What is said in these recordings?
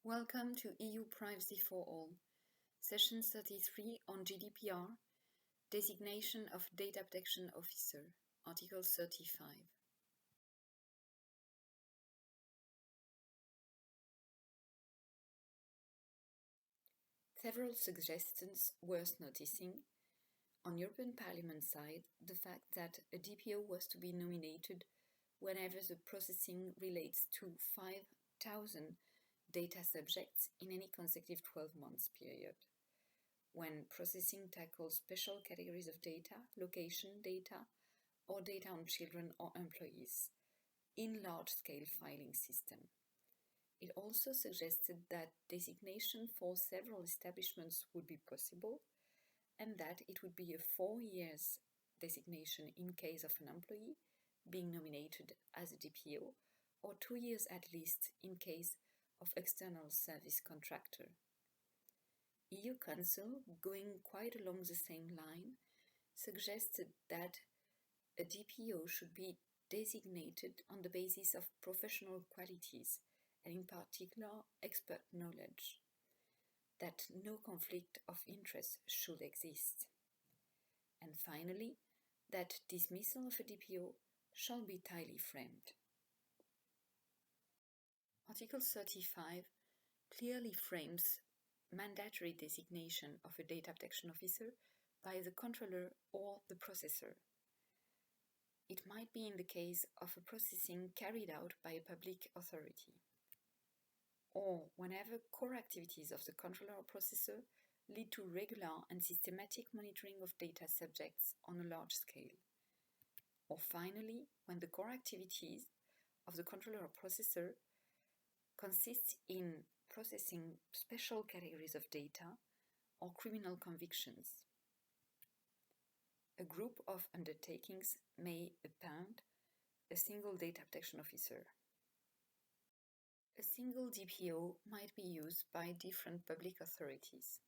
Welcome to EUPrivacyForAll, Session 33 on GDPR, Designation of Data Protection Officer, Article 35. Several suggestions worth noticing. On European Parliament side, the fact that a DPO was to be nominated whenever the processing relates to 5,000 data subjects in any consecutive 12 months period. When processing tackles special categories of data, location data, or data on children or employees in large-scale filing system. It also suggested that designation for several establishments would be possible and that it would be a 4 years designation in case of an employee being nominated as a DPO or 2 years at least in case of external service contractor. EU Council, going quite along the same line, suggested that a DPO should be designated on the basis of professional qualities and in particular expert knowledge, that no conflict of interest should exist. And finally, that dismissal of a DPO shall be tightly framed. Article 35 clearly frames mandatory designation of a data protection officer by the controller or the processor. It might be in the case of a processing carried out by a public authority, or whenever core activities of the controller or processor lead to regular and systematic monitoring of data subjects on a large scale, or finally, when the core activities of the controller or processor consist in processing special categories of data or criminal convictions. A group of undertakings may appoint a single data protection officer. A single DPO might be used by different public authorities.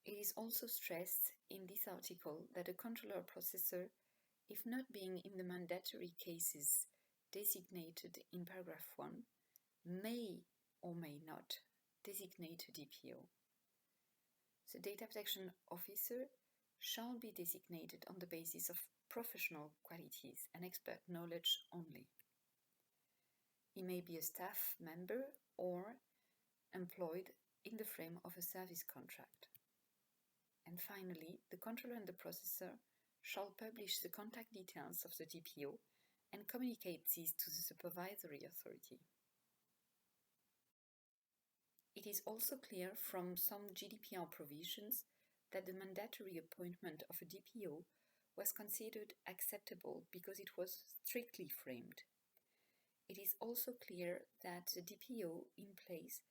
It is also stressed in this article that a controller or processor, if not being in the mandatory cases designated in paragraph 1, may or may not designate a DPO. The data protection officer shall be designated on the basis of professional qualities and expert knowledge only. He may be a staff member or employed in the frame of a service contract. And finally, the controller and the processor shall publish the contact details of the DPO and communicate these to the supervisory authority. It is also clear from some GDPR provisions that the mandatory appointment of a DPO was considered acceptable because it was strictly framed. It is also clear that the DPO in place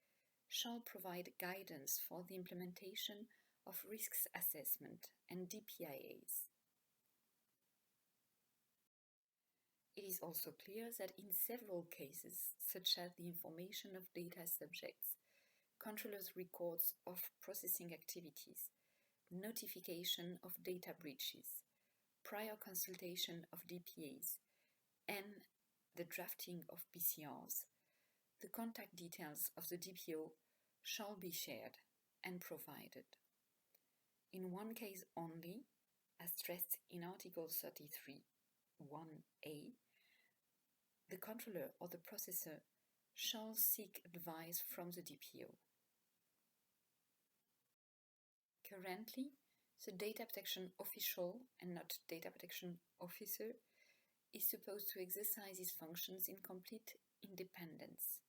shall provide guidance for the implementation of risks assessment and DPIAs. It is also clear that in several cases, such as the information of data subjects, controllers' records of processing activities, notification of data breaches, prior consultation of DPAs, and the drafting of PCRs, the contact details of the DPO shall be shared and provided. In one case only, as stressed in Article 33(1)(a), the controller or the processor shall seek advice from the DPO. Currently, the data protection official and not data protection officer is supposed to exercise his functions in complete independence.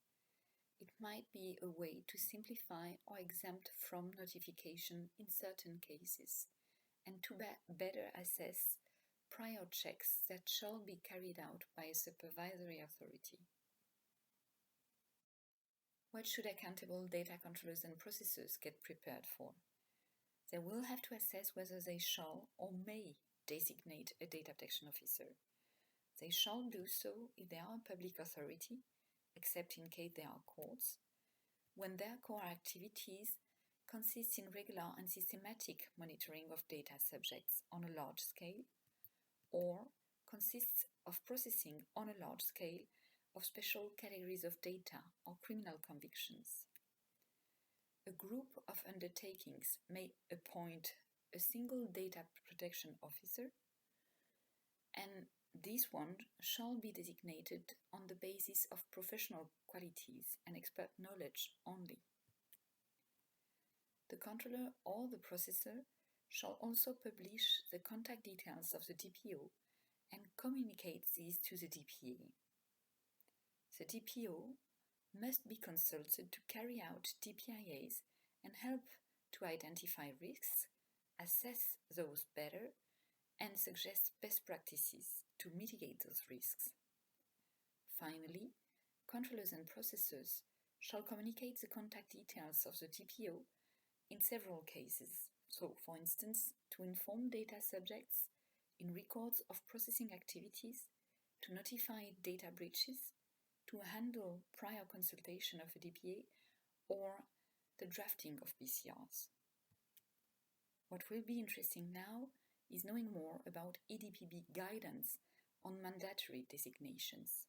It might be a way to simplify or exempt from notification in certain cases and to better assess prior checks that shall be carried out by a supervisory authority. What should accountable data controllers and processors get prepared for? They will have to assess whether they shall or may designate a data protection officer. They shall do so if they are a public authority, except in case they are courts, when their core activities consist in regular and systematic monitoring of data subjects on a large scale, or consists of processing on a large scale of special categories of data or criminal convictions. A group of undertakings may appoint a single data protection officer, and this one shall be designated on the basis of professional qualities and expert knowledge only. The controller or the processor shall also publish the contact details of the DPO and communicate these to the DPA. The DPO must be consulted to carry out DPIAs and help to identify risks, assess those better, and suggest best practices to mitigate those risks. Finally, controllers and processors shall communicate the contact details of the DPO in several cases. So, for instance, to inform data subjects in records of processing activities, to notify data breaches, to handle prior consultation of a DPA, or the drafting of PCRs. What will be interesting now is knowing more about EDPB guidance on mandatory designations.